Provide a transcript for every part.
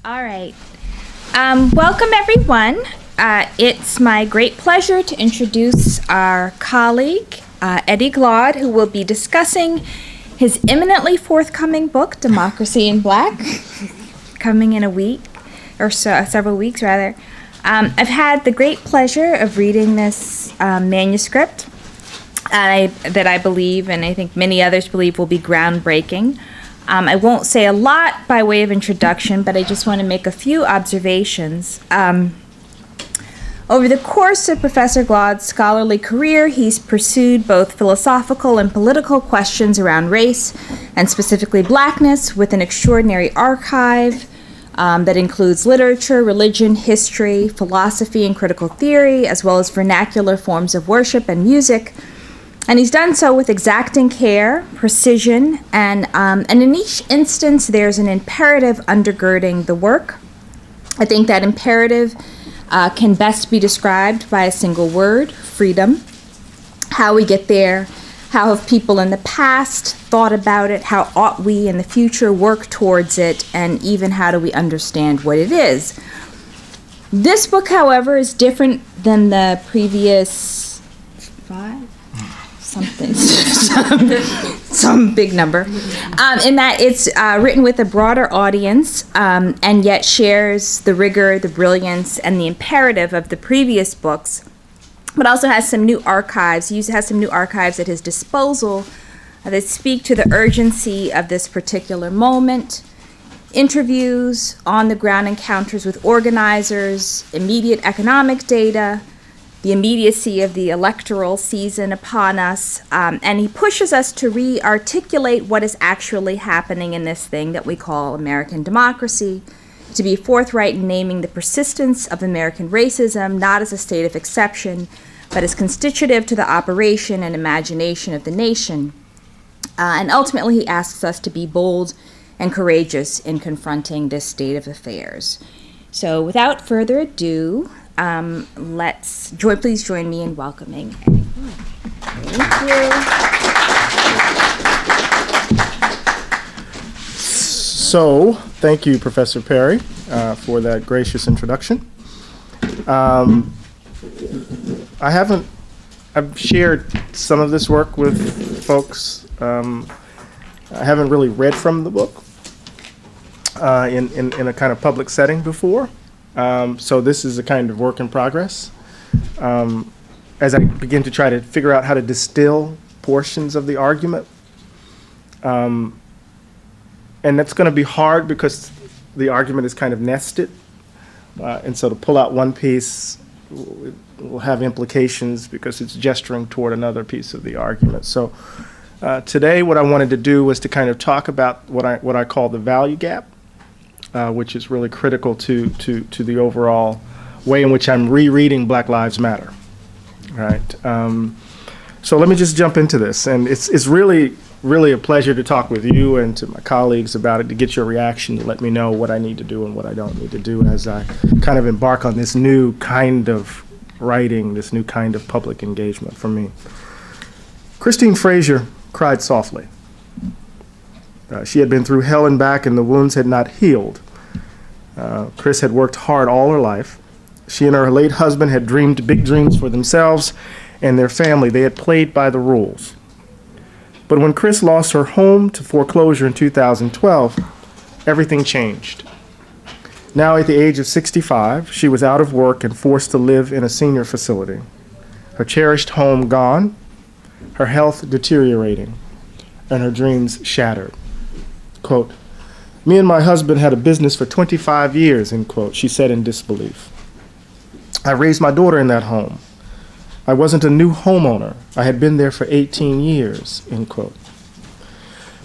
All right. Welcome, everyone. It's my great pleasure to introduce our colleague, Eddie Glaude, who will be discussing his imminently forthcoming book, Democracy in Black, coming in a week, or so, several weeks, rather. I've had the great pleasure of reading this manuscript that I believe, and I think many others believe, will be groundbreaking. I won't say a lot by way of introduction, but I just want to make a few observations. Over the course of Professor Glaude's scholarly career, he's pursued both philosophical and political questions around race, and specifically blackness, with an extraordinary archive that includes literature, religion, history, philosophy, and critical theory, as well as vernacular forms of worship and music. And he's done so with exacting care, precision, and in each instance, there's an imperative undergirding the work. I think that imperative can best be described by a single word: freedom. How we get there, how have people in the past thought about it, how ought we in the future work towards it, and even how do we understand what it is. This book, however, is different than the previous some big number, in that it's written with a broader audience, and yet shares the rigor, the brilliance, and the imperative of the previous books, but also has some new archives. He has some new archives at his disposal that speak to the urgency of this particular moment. Interviews, on-the-ground encounters with organizers, immediate economic data, the immediacy of the electoral season upon us, and he pushes us to re-articulate what is actually happening in this thing that we call American democracy, to be forthright in naming the persistence of American racism, not as a state of exception, but as constitutive to the operation and imagination of the nation. And ultimately, he asks us to be bold and courageous in confronting this state of affairs. So without further ado, please join me in welcoming Eddie. Thank you. So, thank you, Professor Perry, for that gracious introduction. I've shared some of this work with folks. I haven't really read from the book in a kind of public setting before. So this is a kind of work in progress. As I begin to try to figure out how to distill portions of the argument. And that's going to be hard because the argument is kind of nested. And so to pull out one piece will have implications because it's gesturing toward another piece of the argument. So today what I wanted to do was to kind of talk about what I call the value gap. Which is really critical to the overall way in which I'm rereading Black Lives Matter, right? So let me just jump into this, and it's really a pleasure to talk with you and to my colleagues about it, to get your reaction, to let me know what I need to do and what I don't need to do as I kind of embark on this new kind of writing, this new kind of public engagement for me. Christine Frazier cried softly. She had been through hell and back, and the wounds had not healed. Chris had worked hard all her life. She and her late husband had dreamed big dreams for themselves and their family. They had played by the rules. But when Chris lost her home to foreclosure in 2012, everything changed. Now at the age of 65, she was out of work and forced to live in a senior facility. Her cherished home gone, her health deteriorating, and her dreams shattered. Quote, "Me and my husband had a business for 25 years," end quote, she said in disbelief. "I raised my daughter in that home. I wasn't a new homeowner. I had been there for 18 years, end quote.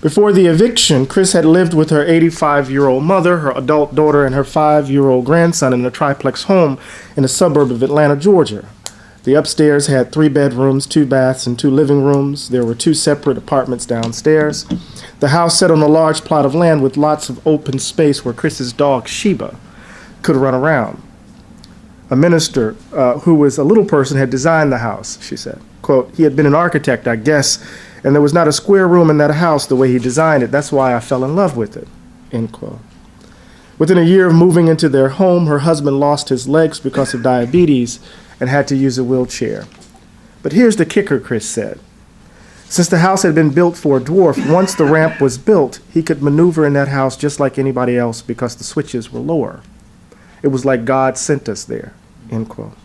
Before the eviction, Chris had lived with her 85-year-old mother, her adult daughter, and her 5-year-old grandson in a triplex home in a suburb of Atlanta, Georgia. The upstairs had 3 bedrooms, 2 baths, and 2 living rooms. There were 2 separate apartments downstairs. The house sat on a large plot of land with lots of open space where Chris's dog, Sheba, could run around. A minister who was a little person had designed the house, she said. Quote, "He had been an architect, I guess, and there was not a square room in that house the way he designed it. That's why I fell in love with it," end quote. Within a year of moving into their home, her husband lost his legs because of diabetes and had to use a wheelchair. But here's the kicker, Chris said. Since the house had been built for a dwarf, once the ramp was built, he could maneuver in that house just like anybody else because the switches were lower. It was like God sent us there, end quote.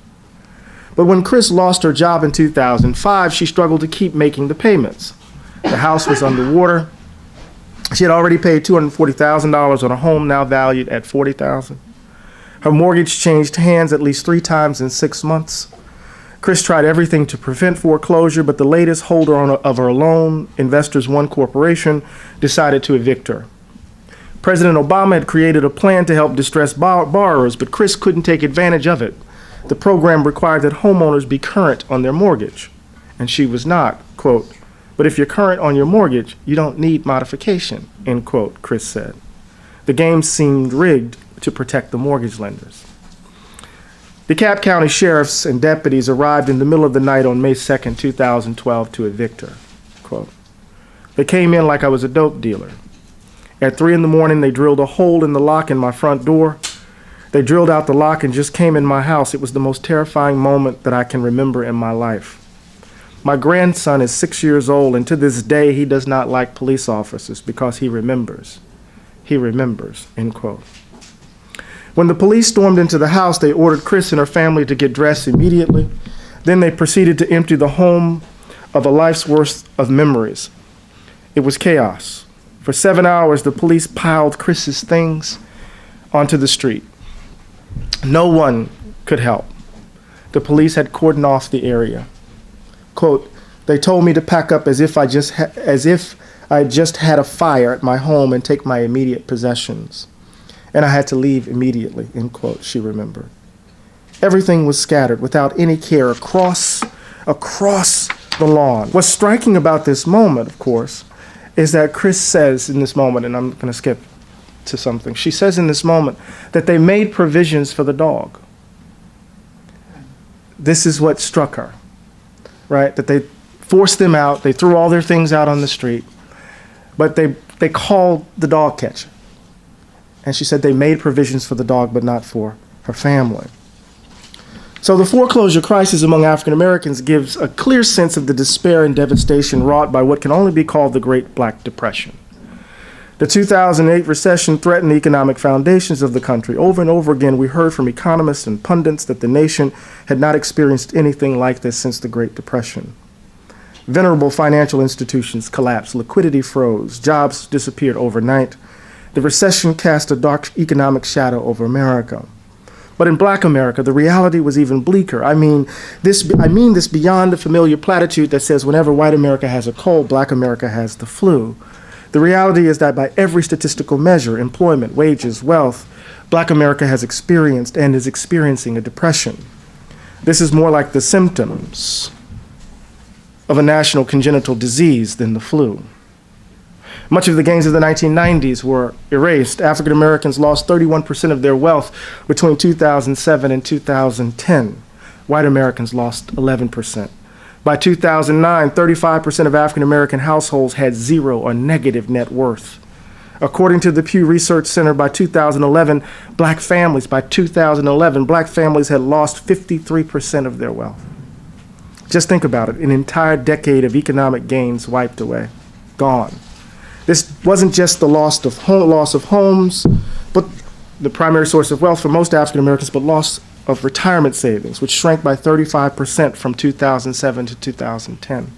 But when Chris lost her job in 2005, she struggled to keep making the payments. The house was underwater. She had already paid $240,000 on a home now valued at $40,000. Her mortgage changed hands at least 3 times in 6 months. Chris tried everything to prevent foreclosure, but the latest holder of her loan, Investors One Corporation, decided to evict her. President Obama had created a plan to help distressed borrowers, but Chris couldn't take advantage of it. The program required that homeowners be current on their mortgage, and she was not, quote, "But if you're current on your mortgage, you don't need modification," end quote, Chris said. The game seemed rigged to protect the mortgage lenders. DeKalb County sheriffs and deputies arrived in the middle of the night on May 2nd, 2012 to evict her, quote. "They came in like I was a dope dealer. At 3 a.m, they drilled a hole in the lock in my front door. They drilled out the lock and just came in my house. It was the most terrifying moment that I can remember in my life. My grandson is 6 years old, and to this day, he does not like police officers because he remembers. He remembers," end quote. When the police stormed into the house, they ordered Chris and her family to get dressed immediately. Then they proceeded to empty the home of a life's worth of memories. It was chaos. For 7 hours, the police piled Chris's things onto the street. No one could help. The police had cordoned off the area. Quote, "They told me to pack up as if I just had a fire at my home and take my immediate possessions. And I had to leave immediately," end quote, she remembered. Everything was scattered without any care across the lawn. What's striking about this moment, of course, is that Chris says in this moment, and I'm going to skip to something. She says in this moment that they made provisions for the dog. This is what struck her, right? That they forced them out. They threw all their things out on the street, but they called the dog catcher. And she said they made provisions for the dog, but not for her family. So the foreclosure crisis among African Americans gives a clear sense of the despair and devastation wrought by what can only be called the Great Black Depression. The 2008 recession threatened the economic foundations of the country. Over and over again, we heard from economists and pundits that the nation had not experienced anything like this since the Great Depression. Venerable financial institutions collapsed, liquidity froze, jobs disappeared overnight. The recession cast a dark economic shadow over America. But in Black America, the reality was even bleaker. I mean this beyond the familiar platitude that says whenever white America has a cold, Black America has the flu. The reality is that by every statistical measure, employment, wages, wealth, Black America has experienced and is experiencing a depression. This is more like the symptoms of a national congenital disease than the flu. Much of the gains of the 1990s were erased. African Americans lost 31% of their wealth between 2007 and 2010. White Americans lost 11%. By 2009, 35% of African American households had zero or negative net worth. According to the Pew Research Center, by 2011, Black families had lost 53% of their wealth. Just think about it, an entire decade of economic gains wiped away, gone. This wasn't just the loss of homes, but the primary source of wealth for most African Americans, but loss of retirement savings, which shrank by 35% from 2007 to 2010.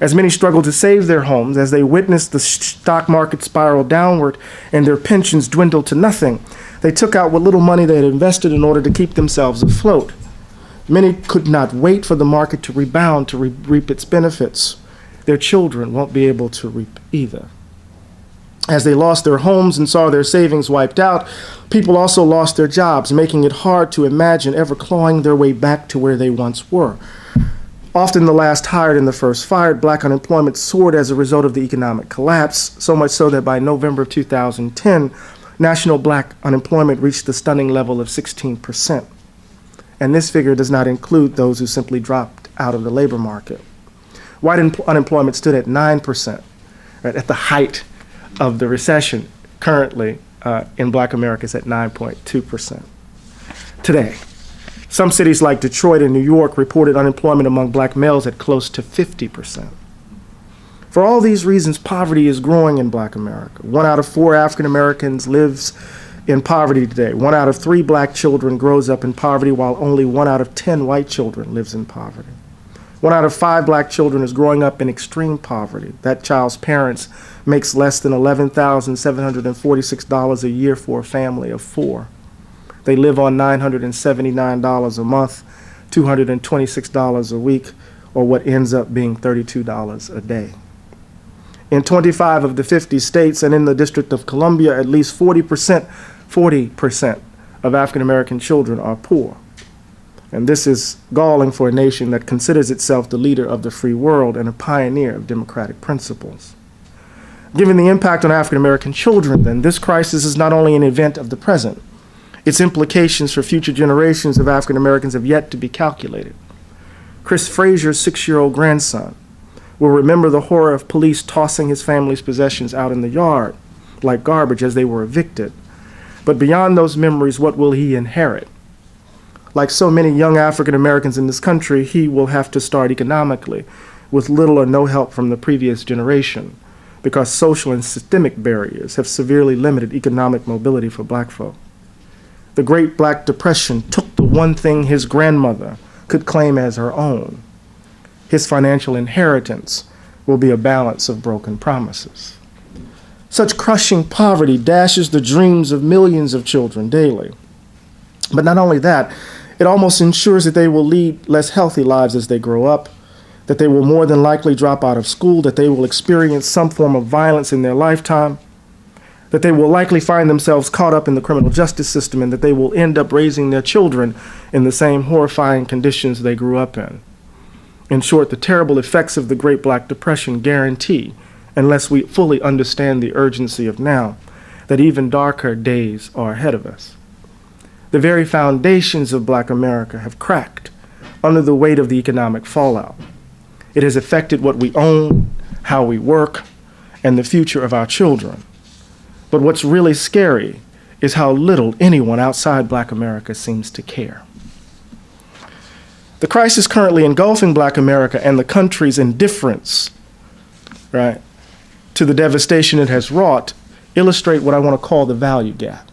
As many struggled to save their homes, as they witnessed the stock market spiral downward and their pensions dwindle to nothing, they took out what little money they had invested in order to keep themselves afloat. Many could not wait for the market to rebound to reap its benefits. Their children won't be able to reap either. As they lost their homes and saw their savings wiped out, people also lost their jobs, making it hard to imagine ever clawing their way back to where they once were. Often the last hired and the first fired, Black unemployment soared as a result of the economic collapse, so much so that by November of 2010, national Black unemployment reached the stunning level of 16%. And this figure does not include those who simply dropped out of the labor market. White unemployment stood at 9%, right, at the height of the recession. Currently, in Black America is at 9.2%. Today, some cities like Detroit and New York reported unemployment among Black males at close to 50%. For all these reasons, poverty is growing in Black America. 1 out of 4 African Americans lives in poverty today. 1 out of 3 Black children grows up in poverty, while only 1 out of 10 white children lives in poverty. 1 out of 5 Black children is growing up in extreme poverty. That child's parents makes less than $11,746 a year for a family of 4. They live on $979 a month, $226 a week, or what ends up being $32 a day. In 25 of the 50 states and in the District of Columbia, at least 40% of African American children are poor. And this is galling for a nation that considers itself the leader of the free world and a pioneer of democratic principles. Given the impact on African American children, then, this crisis is not only an event of the present, its implications for future generations of African Americans have yet to be calculated. Chris Frazier's 6-year-old grandson will remember the horror of police tossing his family's possessions out in the yard like garbage as they were evicted. But beyond those memories, what will he inherit? Like so many young African Americans in this country, he will have to start economically with little or no help from the previous generation, because social and systemic barriers have severely limited economic mobility for Black folk. The Great Black Depression took the one thing his grandmother could claim as her own. His financial inheritance will be a balance of broken promises. Such crushing poverty dashes the dreams of millions of children daily. But not only that, it almost ensures that they will lead less healthy lives as they grow up, that they will more than likely drop out of school, that they will experience some form of violence in their lifetime, that they will likely find themselves caught up in the criminal justice system, and that they will end up raising their children in the same horrifying conditions they grew up in. In short, the terrible effects of the Great Black Depression guarantee, unless we fully understand the urgency of now, that even darker days are ahead of us. The very foundations of Black America have cracked under the weight of the economic fallout. It has affected what we own, how we work, and the future of our children. But what's really scary is how little anyone outside Black America seems to care. The crisis currently engulfing Black America and the country's indifference, right, to the devastation it has wrought illustrate what I want to call the value gap.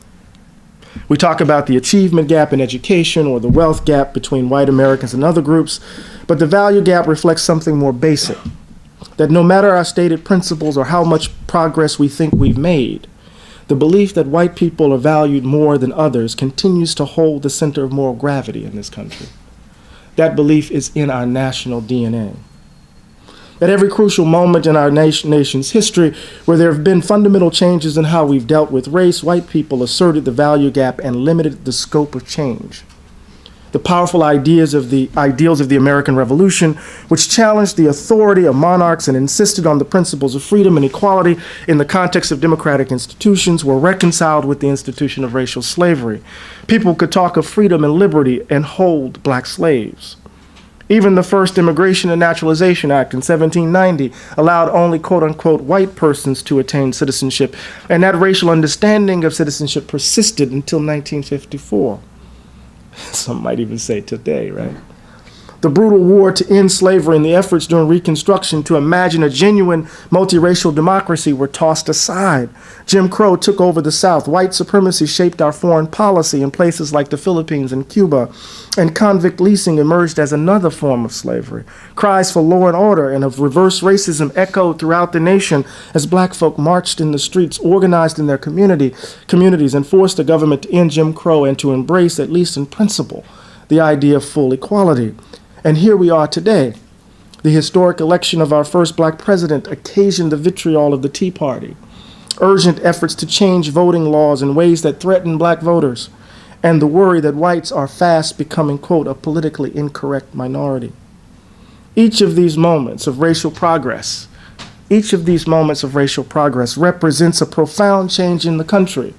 We talk about the achievement gap in education or the wealth gap between white Americans and other groups, but the value gap reflects something more basic, that no matter our stated principles or how much progress we think we've made, the belief that white people are valued more than others continues to hold the center of moral gravity in this country. That belief is in our national DNA. At every crucial moment in our nation's history where there have been fundamental changes in how we've dealt with race, white people asserted the value gap and limited the scope of change. The powerful ideals of the American Revolution, which challenged the authority of monarchs and insisted on the principles of freedom and equality in the context of democratic institutions, were reconciled with the institution of racial slavery. People could talk of freedom and liberty and hold Black slaves. Even the first Immigration and Naturalization Act in 1790 allowed only quote-unquote white persons to attain citizenship, and that racial understanding of citizenship persisted until 1954. Some might even say today, right? The brutal war to end slavery and the efforts during Reconstruction to imagine a genuine multiracial democracy were tossed aside. Jim Crow took over the South. White supremacy shaped our foreign policy in places like the Philippines and Cuba. And convict leasing emerged as another form of slavery. Cries for law and order and of reverse racism echoed throughout the nation as Black folk marched in the streets, organized in their communities, and forced the government to end Jim Crow and to embrace, at least in principle, the idea of full equality. And here we are today. The historic election of our first Black president occasioned the vitriol of the Tea Party, urgent efforts to change voting laws in ways that threaten Black voters, and the worry that whites are fast becoming, quote, a politically incorrect minority. Each of these moments of racial progress represents a profound change in the country.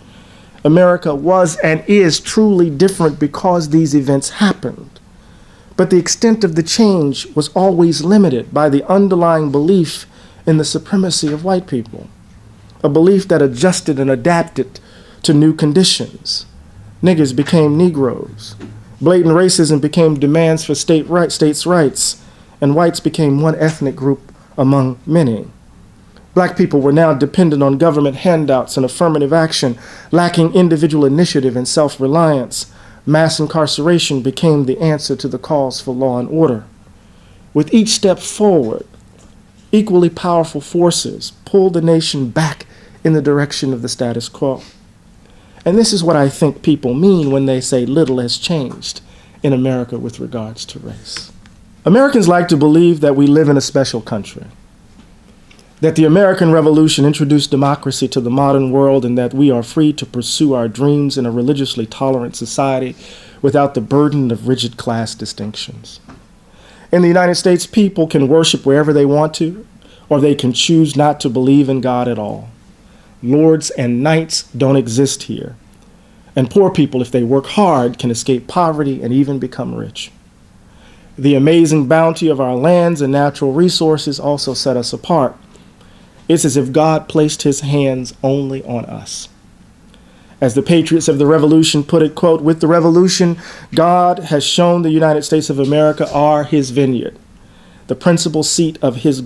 America was and is truly different because these events happened. But the extent of the change was always limited by the underlying belief in the supremacy of white people, a belief that adjusted and adapted to new conditions. Niggers became Negroes. Blatant racism became demands for states' rights, and whites became one ethnic group among many. Black people were now dependent on government handouts and affirmative action, lacking individual initiative and self-reliance. Mass incarceration became the answer to the calls for law and order. With each step forward, equally powerful forces pulled the nation back in the direction of the status quo. And this is what I think people mean when they say little has changed in America with regards to race. Americans like to believe that we live in a special country, that the American Revolution introduced democracy to the modern world, and that we are free to pursue our dreams in a religiously tolerant society without the burden of rigid class distinctions. In the United States, people can worship wherever they want to, or they can choose not to believe in God at all. Lords and knights don't exist here. And poor people, if they work hard, can escape poverty and even become rich. The amazing bounty of our lands and natural resources also set us apart. It's as if God placed his hands only on us. As the patriots of the Revolution put it, quote, "With the Revolution, God has shown the United States of America are his vineyard, the principal seat of his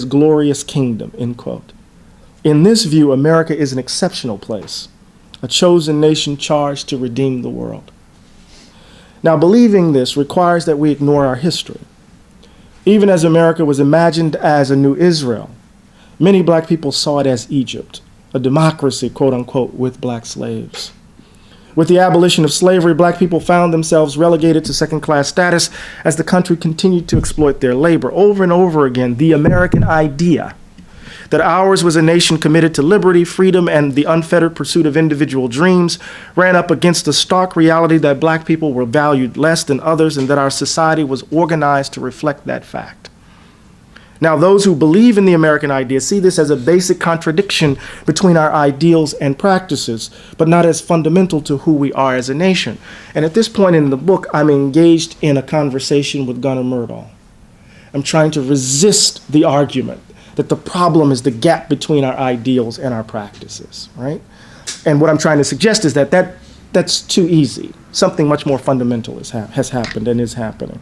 glorious kingdom," end quote. In this view, America is an exceptional place, a chosen nation charged to redeem the world. Now, believing this requires that we ignore our history. Even as America was imagined as a new Israel, many black people saw it as Egypt, a democracy, quote unquote, with black slaves. With the abolition of slavery, black people found themselves relegated to second-class status as the country continued to exploit their labor. Over and over again, the American idea that ours was a nation committed to liberty, freedom, and the unfettered pursuit of individual dreams ran up against the stark reality that black people were valued less than others and that our society was organized to reflect that fact. Now, those who believe in the American idea see this as a basic contradiction between our ideals and practices, but not as fundamental to who we are as a nation. And at this point in the book, I'm engaged in a conversation with Gunnar Myrdal. I'm trying to resist the argument that the problem is the gap between our ideals and our practices, right? And what I'm trying to suggest is that that's too easy. Something much more fundamental has happened and is happening.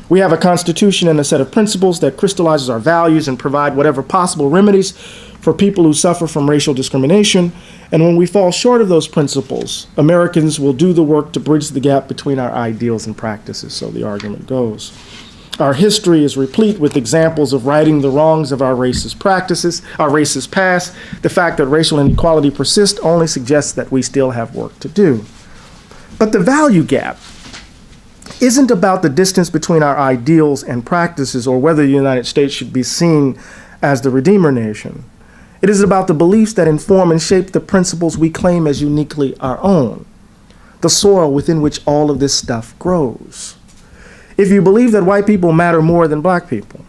We have a constitution and a set of principles that crystallizes our values and provide whatever possible remedies for people who suffer from racial discrimination. And when we fall short of those principles, Americans will do the work to bridge the gap between our ideals and practices, so the argument goes. Our history is replete with examples of righting the wrongs of our racist practices, our racist past. The fact that racial inequality persists only suggests that we still have work to do. But the value gap isn't about the distance between our ideals and practices or whether the United States should be seen as the Redeemer nation. It is about the beliefs that inform and shape the principles we claim as uniquely our own, the soil within which all of this stuff grows. If you believe that white people matter more than black people,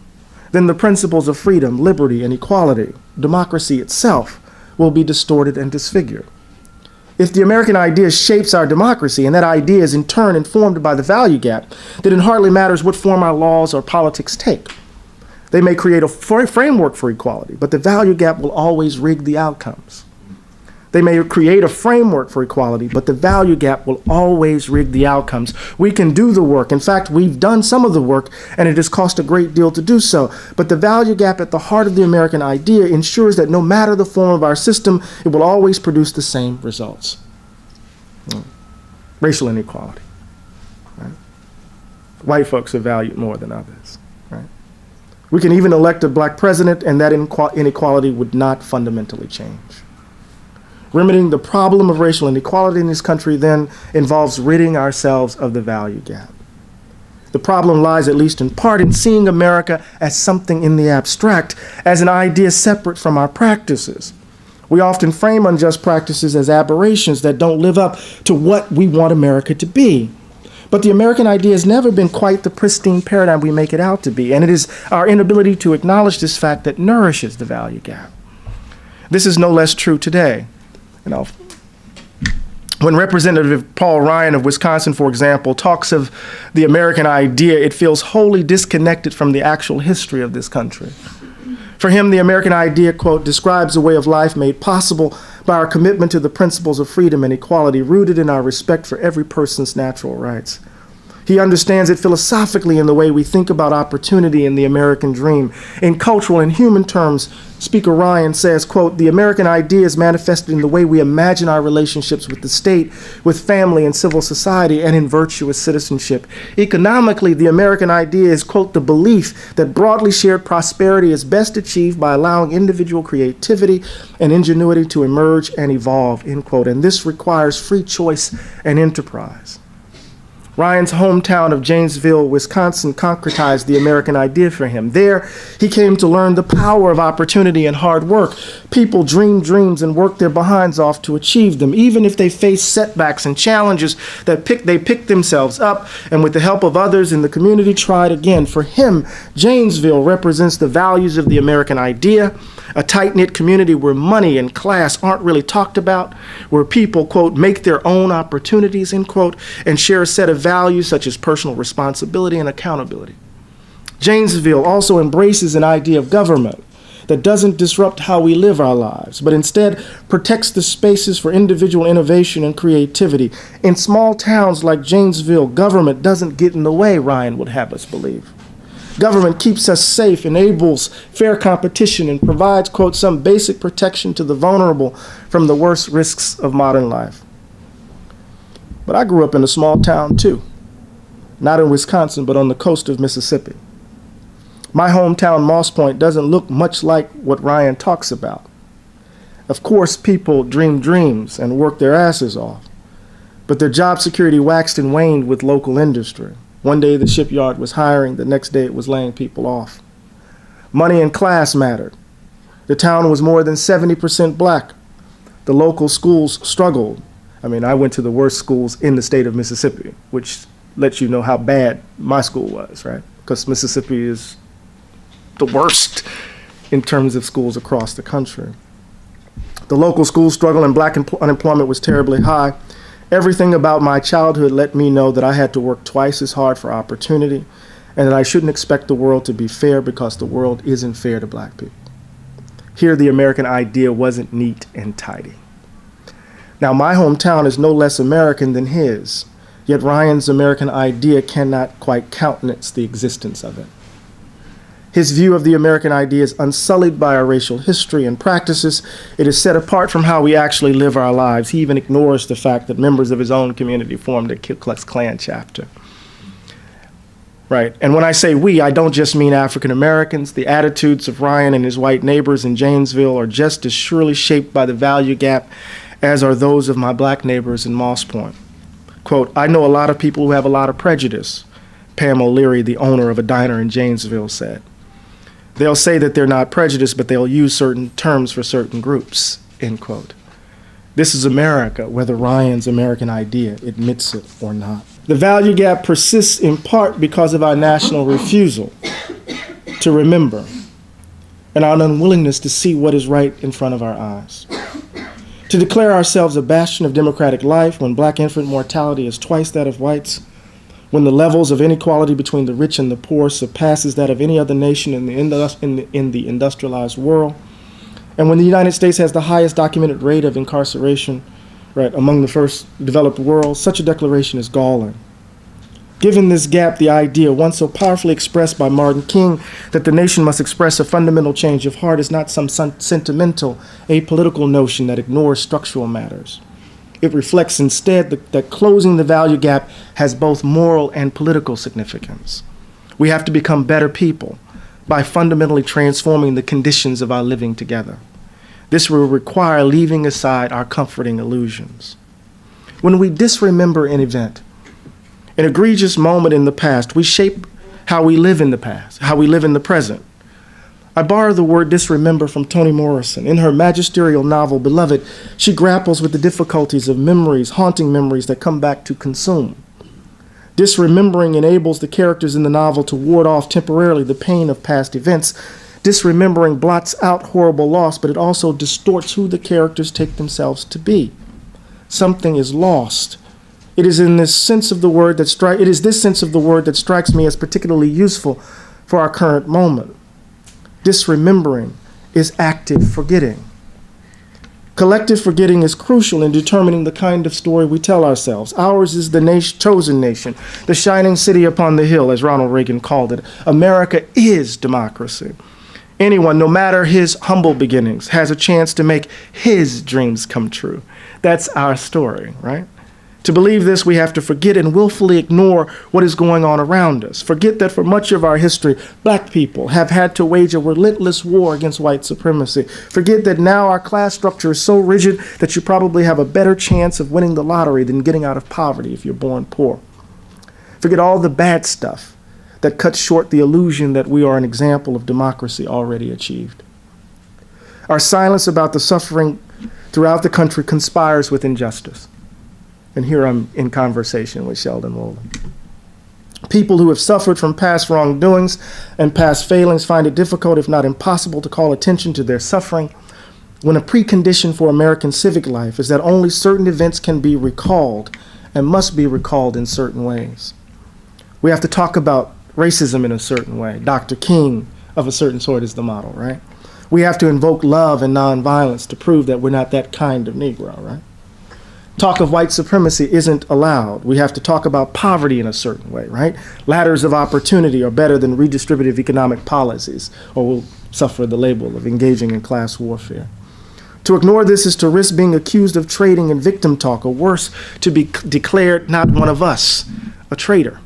then the principles of freedom, liberty, and equality, democracy itself, will be distorted and disfigured. If the American idea shapes our democracy, and that idea is in turn informed by the value gap, then it hardly matters what form our laws or politics take. They may create a framework for equality, but the value gap will always rig the outcomes. They may create a framework for equality, but the value gap will always rig the outcomes. We can do the work. In fact, we've done some of the work, and it has cost a great deal to do so. But the value gap at the heart of the American idea ensures that no matter the form of our system, it will always produce the same results. Racial inequality. Right? White folks are valued more than others. Right? We can even elect a black president, and that inequality would not fundamentally change. Remedying the problem of racial inequality in this country then involves ridding ourselves of the value gap. The problem lies, at least in part, in seeing America as something in the abstract, as an idea separate from our practices. We often frame unjust practices as aberrations that don't live up to what we want America to be. But the American idea has never been quite the pristine paradigm we make it out to be, and it is our inability to acknowledge this fact that nourishes the value gap. This is no less true today. When Representative Paul Ryan of Wisconsin, for example, talks of the American idea, it feels wholly disconnected from the actual history of this country. For him, the American idea, quote, describes a way of life made possible by our commitment to the principles of freedom and equality rooted in our respect for every person's natural rights. He understands it philosophically in the way we think about opportunity in the American dream. In cultural and human terms, Speaker Ryan says, quote, "The American idea is manifested in the way we imagine our relationships with the state, with family and civil society, and in virtuous citizenship. Economically, the American idea is, quote, the belief that broadly shared prosperity is best achieved by allowing individual creativity and ingenuity to emerge and evolve," end quote. And this requires free choice and enterprise. Ryan's hometown of Janesville, Wisconsin, concretized the American idea for him. There, he came to learn the power of opportunity and hard work. People dream dreams and work their behinds off to achieve them. Even if they face setbacks and challenges, they pick themselves up and with the help of others in the community, tried again. For him, Janesville represents the values of the American idea, a tight-knit community where money and class aren't really talked about, where people, quote, make their own opportunities, end quote, and share a set of values such as personal responsibility and accountability. Janesville also embraces an idea of government that doesn't disrupt how we live our lives, but instead protects the spaces for individual innovation and creativity. In small towns like Janesville, government doesn't get in the way, Ryan would have us believe. Government keeps us safe, enables fair competition, and provides, quote, some basic protection to the vulnerable from the worst risks of modern life. But I grew up in a small town too, not in Wisconsin, but on the coast of Mississippi. My hometown, Moss Point, doesn't look much like what Ryan talks about. Of course, people dream dreams and work their asses off, but their job security waxed and waned with local industry. One day the shipyard was hiring, the next day it was laying people off. Money and class mattered. The town was more than 70% black. The local schools struggled. I mean, I went to the worst schools in the state of Mississippi, which lets you know how bad my school was, right? Because Mississippi is the worst in terms of schools across the country. The local schools struggled and black unemployment was terribly high. Everything about my childhood let me know that I had to work twice as hard for opportunity and that I shouldn't expect the world to be fair because the world isn't fair to black people. Here, the American idea wasn't neat and tidy. Now, my hometown is no less American than his, yet Ryan's American idea cannot quite countenance the existence of it. His view of the American idea is unsullied by our racial history and practices. It is set apart from how we actually live our lives. He even ignores the fact that members of his own community formed a Ku Klux Klan chapter. Right, and when I say we, I don't just mean African Americans. The attitudes of Ryan and his white neighbors in Janesville are just as surely shaped by the value gap as are those of my black neighbors in Moss Point. Quote, "I know a lot of people who have a lot of prejudice," Pam O'Leary, the owner of a diner in Janesville, said. "They'll say that they're not prejudiced, but they'll use certain terms for certain groups," end quote. This is America, whether Ryan's American idea admits it or not. The value gap persists in part because of our national refusal to remember and our unwillingness to see what is right in front of our eyes. To declare ourselves a bastion of democratic life when black infant mortality is twice that of whites, when the levels of inequality between the rich and the poor surpasses that of any other nation in the industrialized world, and when the United States has the highest documented rate of incarceration, right, among the first developed world, such a declaration is galling. Given this gap, the idea, once so powerfully expressed by Martin King, that the nation must express a fundamental change of heart is not some sentimental, apolitical notion that ignores structural matters. It reflects instead that closing the value gap has both moral and political significance. We have to become better people by fundamentally transforming the conditions of our living together. This will require leaving aside our comforting illusions. When we disremember an event, an egregious moment in the past, we shape how we live in the past, how we live in the present. I borrow the word disremember from Toni Morrison. In her magisterial novel, Beloved, she grapples with the difficulties of memories, haunting memories that come back to consume. Disremembering enables the characters in the novel to ward off temporarily the pain of past events. Disremembering blots out horrible loss, but it also distorts who the characters take themselves to be. Something is lost. It is this sense of the word that strikes me as particularly useful for our current moment. Disremembering is active forgetting. Collective forgetting is crucial in determining the kind of story we tell ourselves. Ours is the chosen nation, the shining city upon the hill, as Ronald Reagan called it. America is democracy. Anyone, no matter his humble beginnings, has a chance to make his dreams come true. That's our story, right? To believe this, we have to forget and willfully ignore what is going on around us. Forget that for much of our history, black people have had to wage a relentless war against white supremacy. Forget that now our class structure is so rigid that you probably have a better chance of winning the lottery than getting out of poverty if you're born poor. Forget all the bad stuff that cuts short the illusion that we are an example of democracy already achieved. Our silence about the suffering throughout the country conspires with injustice. And here I'm in conversation with Sheldon Rowland. People who have suffered from past wrongdoings and past failings find it difficult, if not impossible, to call attention to their suffering when a precondition for American civic life is that only certain events can be recalled and must be recalled in certain ways. We have to talk about racism in a certain way. Dr. King of a certain sort is the model, right? We have to invoke love and nonviolence to prove that we're not that kind of Negro, right? Talk of white supremacy isn't allowed. We have to talk about poverty in a certain way, right? Ladders of opportunity are better than redistributive economic policies, or we'll suffer the label of engaging in class warfare. To ignore this is to risk being accused of trading in victim talk, or worse, to be declared not one of us, a traitor.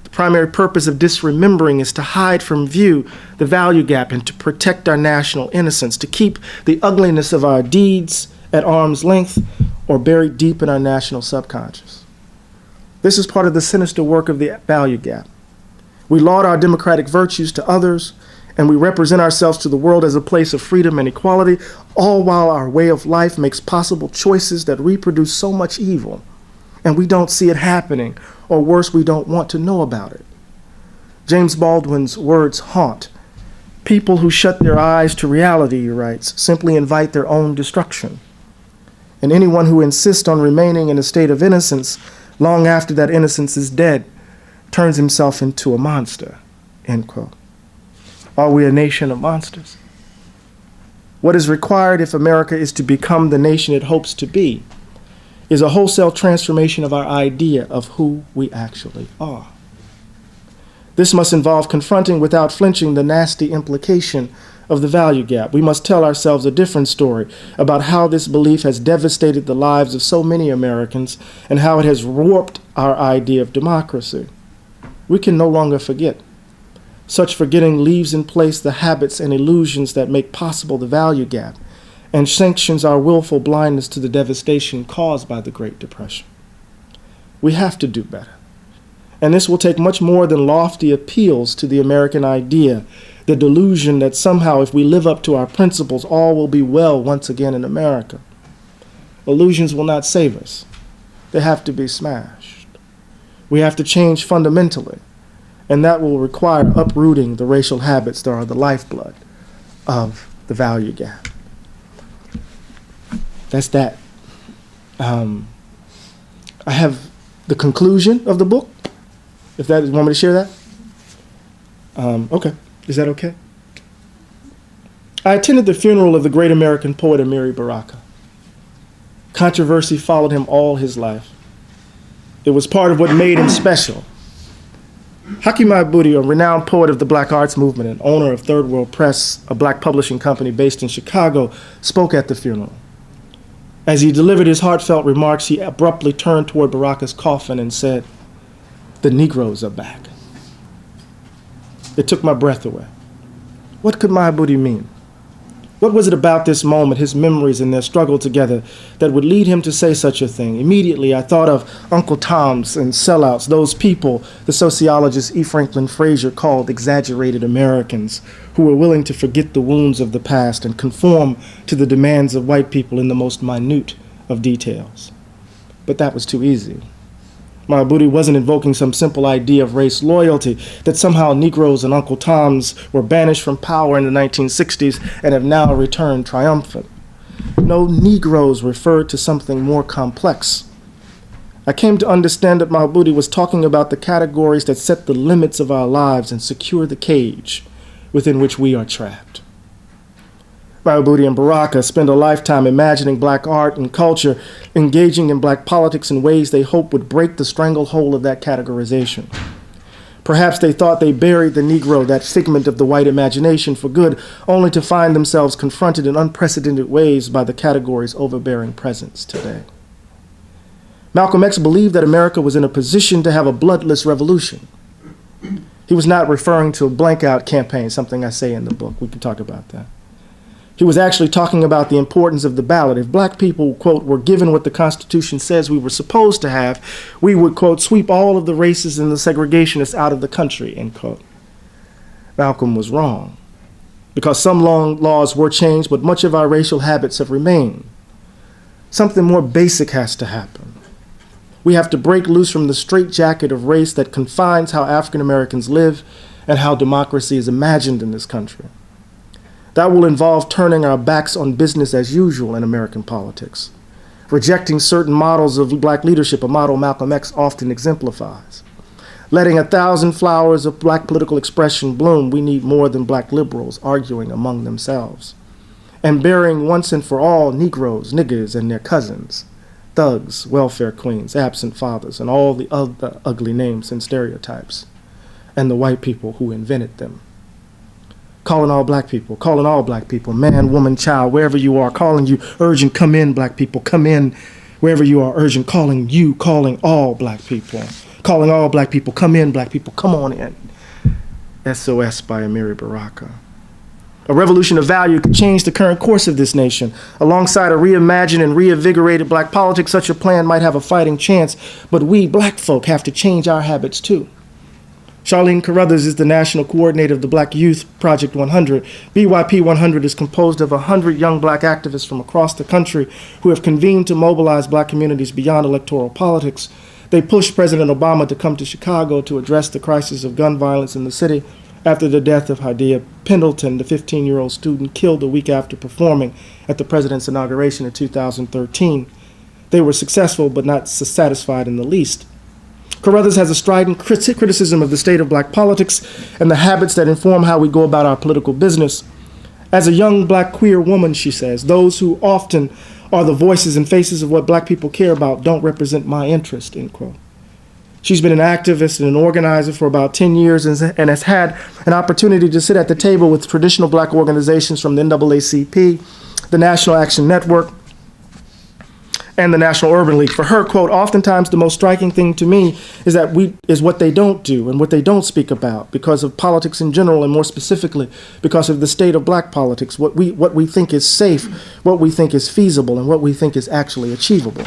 The primary purpose of disremembering is to hide from view the value gap and to protect our national innocence, to keep the ugliness of our deeds at arm's length or buried deep in our national subconscious. This is part of the sinister work of the value gap. We laud our democratic virtues to others, and we represent ourselves to the world as a place of freedom and equality, all while our way of life makes possible choices that reproduce so much evil, and we don't see it happening, or worse, we don't want to know about it. James Baldwin's words haunt. People who shut their eyes to reality, he writes, simply invite their own destruction. And anyone who insists on remaining in a state of innocence long after that innocence is dead turns himself into a monster, end quote. Are we a nation of monsters? What is required if America is to become the nation it hopes to be is a wholesale transformation of our idea of who we actually are. This must involve confronting without flinching the nasty implication of the value gap. We must tell ourselves a different story about how this belief has devastated the lives of so many Americans and how it has warped our idea of democracy. We can no longer forget. Such forgetting leaves in place the habits and illusions that make possible the value gap and sanctions our willful blindness to the devastation caused by the Great Depression. We have to do better. And this will take much more than lofty appeals to the American idea, the delusion that somehow if we live up to our principles, all will be well once again in America. Illusions will not save us. They have to be smashed. We have to change fundamentally, and that will require uprooting the racial habits that are the lifeblood of the value gap. That's that. I have the conclusion of the book. If that, you want me to share that? Okay. Is that okay? I attended the funeral of the great American poet Amiri Baraka. Controversy followed him all his life. It was part of what made him special. Hakeem Abudi, a renowned poet of the Black Arts Movement and owner of Third World Press, a black publishing company based in Chicago, spoke at the funeral. As he delivered his heartfelt remarks, he abruptly turned toward Baraka's coffin and said, "The Negroes are back." It took my breath away. What could Mahabudi mean? What was it about this moment, his memories and their struggle together, that would lead him to say such a thing? Immediately, I thought of Uncle Toms and sellouts, those people the sociologist E. Franklin Frazier called exaggerated Americans, who were willing to forget the wounds of the past and conform to the demands of white people in the most minute of details. But that was too easy. Mahabudi wasn't invoking some simple idea of race loyalty, that somehow Negroes and Uncle Toms were banished from power in the 1960s and have now returned triumphant. No, Negroes referred to something more complex. I came to understand that Mahabudi was talking about the categories that set the limits of our lives and secure the cage within which we are trapped. Budi and Baraka spend a lifetime imagining black art and culture, engaging in black politics in ways they hope would break the stranglehold of that categorization. Perhaps they thought they buried the Negro, that figment of the white imagination, for good, only to find themselves confronted in unprecedented ways by the category's overbearing presence today. Malcolm X believed that America was in a position to have a bloodless revolution. He was not referring to a blank-out campaign, something I say in the book. We can talk about that. He was actually talking about the importance of the ballot. If black people, quote, were given what the Constitution says we were supposed to have, we would, quote, sweep all of the racists and the segregationists out of the country, end quote. Malcolm was wrong, because some laws were changed, but much of our racial habits have remained. Something more basic has to happen. We have to break loose from the straitjacket of race that confines how African Americans live and how democracy is imagined in this country. That will involve turning our backs on business as usual in American politics, rejecting certain models of black leadership, a model Malcolm X often exemplifies. Letting 1,000 flowers of black political expression bloom, we need more than black liberals arguing among themselves. And burying once and for all Negroes, niggers, and their cousins, thugs, welfare queens, absent fathers, and all the other ugly names and stereotypes, and the white people who invented them. Calling all black people, man, woman, child, wherever you are, calling you, urging, come in, black people, come in, wherever you are, urging, calling you, calling all black people, calling all black people, come in, black people, come on in. SOS by Amiri Baraka. A revolution of value could change the current course of this nation. Alongside a reimagined and reinvigorated black politics, such a plan might have a fighting chance, but we black folk have to change our habits too. Charlene Carruthers is the national coordinator of the Black Youth Project 100. BYP 100 is composed of 100 young black activists from across the country who have convened to mobilize black communities beyond electoral politics. They pushed President Obama to come to Chicago to address the crisis of gun violence in the city after the death of Hadiya Pendleton, the 15-year-old student killed a week after performing at the president's inauguration in 2013. They were successful, but not satisfied in the least. Carruthers has a strident criticism of the state of black politics and the habits that inform how we go about our political business. As a young black queer woman, she says, those who often are the voices and faces of what black people care about don't represent my interest, end quote. She's been an activist and an organizer for about 10 years and has had an opportunity to sit at the table with traditional black organizations from the NAACP, the National Action Network, and the National Urban League. For her, quote, oftentimes the most striking thing to me is what they don't do and what they don't speak about because of politics in general, and more specifically because of the state of black politics, what we think is safe, what we think is feasible, and what we think is actually achievable.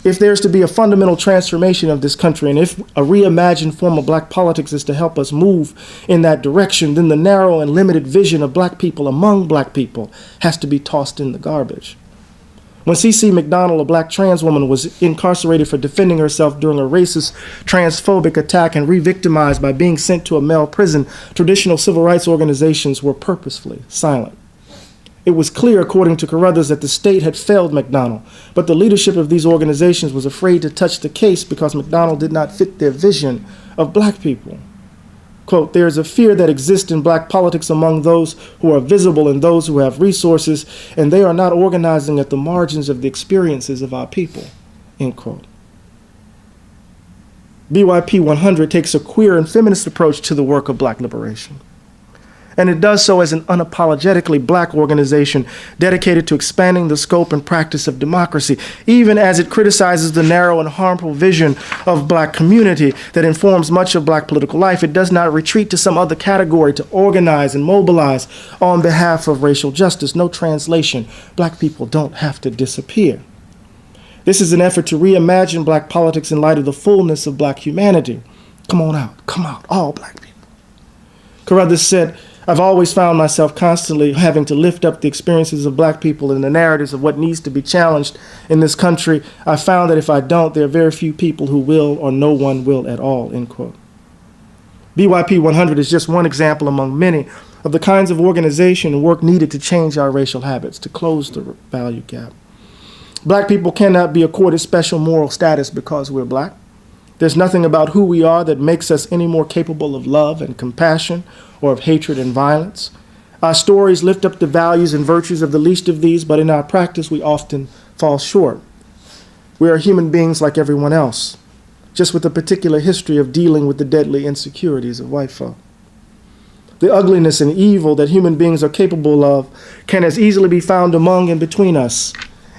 If there's to be a fundamental transformation of this country, and if a reimagined form of black politics is to help us move in that direction, then the narrow and limited vision of black people among black people has to be tossed in the garbage. When Cece Mcdonald, a black trans woman, was incarcerated for defending herself during a racist, transphobic attack and re-victimized by being sent to a male prison, traditional civil rights organizations were purposefully silent. It was clear, according to Carruthers, that the state had failed McDonald, but the leadership of these organizations was afraid to touch the case because McDonald did not fit their vision of black people. Quote, there is a fear that exists in black politics among those who are visible and those who have resources, and they are not organizing at the margins of the experiences of our people, end quote. BYP 100 takes a queer and feminist approach to the work of black liberation. And it does so as an unapologetically black organization dedicated to expanding the scope and practice of democracy, even as it criticizes the narrow and harmful vision of black community that informs much of black political life. It does not retreat to some other category to organize and mobilize on behalf of racial justice. No translation. Black people don't have to disappear. This is an effort to reimagine black politics in light of the fullness of black humanity. Come on out, come out, all black people. Carruthers said, I've always found myself constantly having to lift up the experiences of black people and the narratives of what needs to be challenged in this country. I found that if I don't, there are very few people who will, or no one will at all, end quote. BYP 100 is just one example among many of the kinds of organization and work needed to change our racial habits, to close the value gap. Black people cannot be accorded special moral status because we're black. There's nothing about who we are that makes us any more capable of love and compassion or of hatred and violence. Our stories lift up the values and virtues of the least of these, but in our practice, we often fall short. We are human beings like everyone else, just with a particular history of dealing with the deadly insecurities of white folk. The ugliness and evil that human beings are capable of can as easily be found among and between us.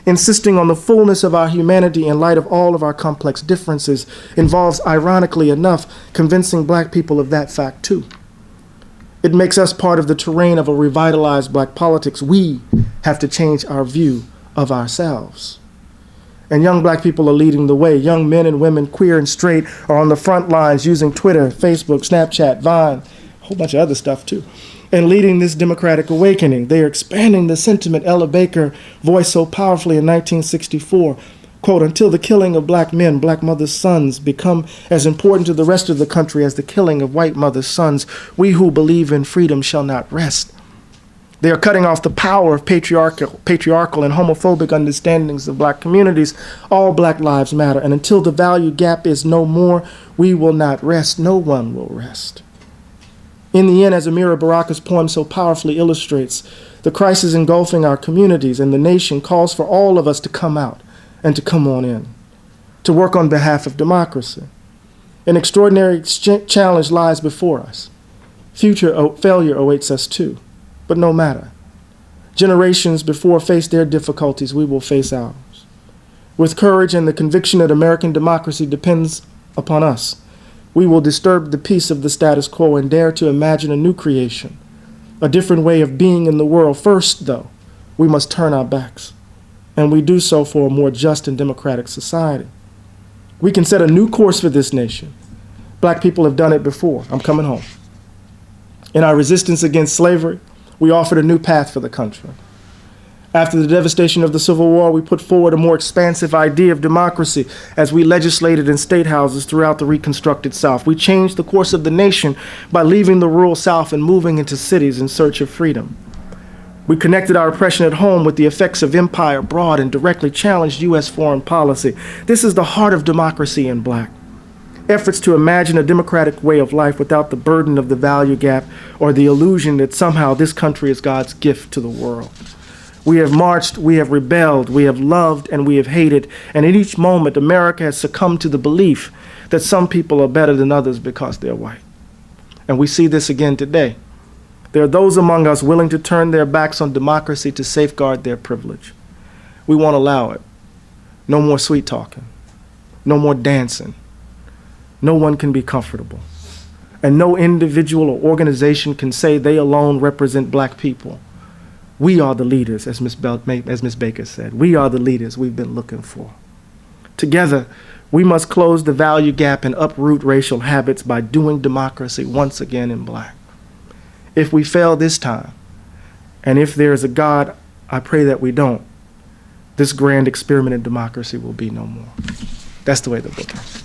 Insisting on the fullness of our humanity in light of all of our complex differences involves, ironically enough, convincing black people of that fact too. It makes us part of the terrain of a revitalized black politics. We have to change our view of ourselves. And young black people are leading the way. Young men and women, queer and straight, are on the front lines using Twitter, Facebook, Snapchat, Vine, a whole bunch of other stuff too, and leading this democratic awakening. They are expanding the sentiment Ella Baker voiced so powerfully in 1964, quote, "Until the killing of black men, black mothers' sons become as important to the rest of the country as the killing of white mothers' sons, we who believe in freedom shall not rest." They are cutting off the power of patriarchal and homophobic understandings of black communities. All black lives matter, and until the value gap is no more, we will not rest. No one will rest. In the end, as Amira Baraka's poem so powerfully illustrates, the crisis engulfing our communities and the nation calls for all of us to come out and to come on in, to work on behalf of democracy. An extraordinary challenge lies before us. Future failure awaits us too, but no matter. Generations before faced their difficulties, we will face ours. With courage and the conviction that American democracy depends upon us, we will disturb the peace of the status quo and dare to imagine a new creation, a different way of being in the world. First, though, we must turn our backs, and we do so for a more just and democratic society. We can set a new course for this nation. Black people have done it before. I'm coming home. In our resistance against slavery, we offered a new path for the country. After the devastation of the Civil War, we put forward a more expansive idea of democracy as we legislated in state houses throughout the reconstructed South. We changed the course of the nation by leaving the rural South and moving into cities in search of freedom. We connected our oppression at home with the effects of empire abroad and directly challenged U.S. foreign policy. This is the heart of democracy in black. Efforts to imagine a democratic way of life without the burden of the value gap or the illusion that somehow this country is God's gift to the world. We have marched, we have rebelled, we have loved, and we have hated. And in each moment, America has succumbed to the belief that some people are better than others because they're white. And we see this again today. There are those among us willing to turn their backs on democracy to safeguard their privilege. We won't allow it. No more sweet talking. No more dancing. No one can be comfortable. And no individual or organization can say they alone represent black people. We are the leaders, as Ms. Baker said. We are the leaders we've been looking for. Together, we must close the value gap and uproot racial habits by doing democracy once again in black. If we fail this time, and if there is a God, I pray that we don't, this grand experiment in democracy will be no more. That's the way the book ends.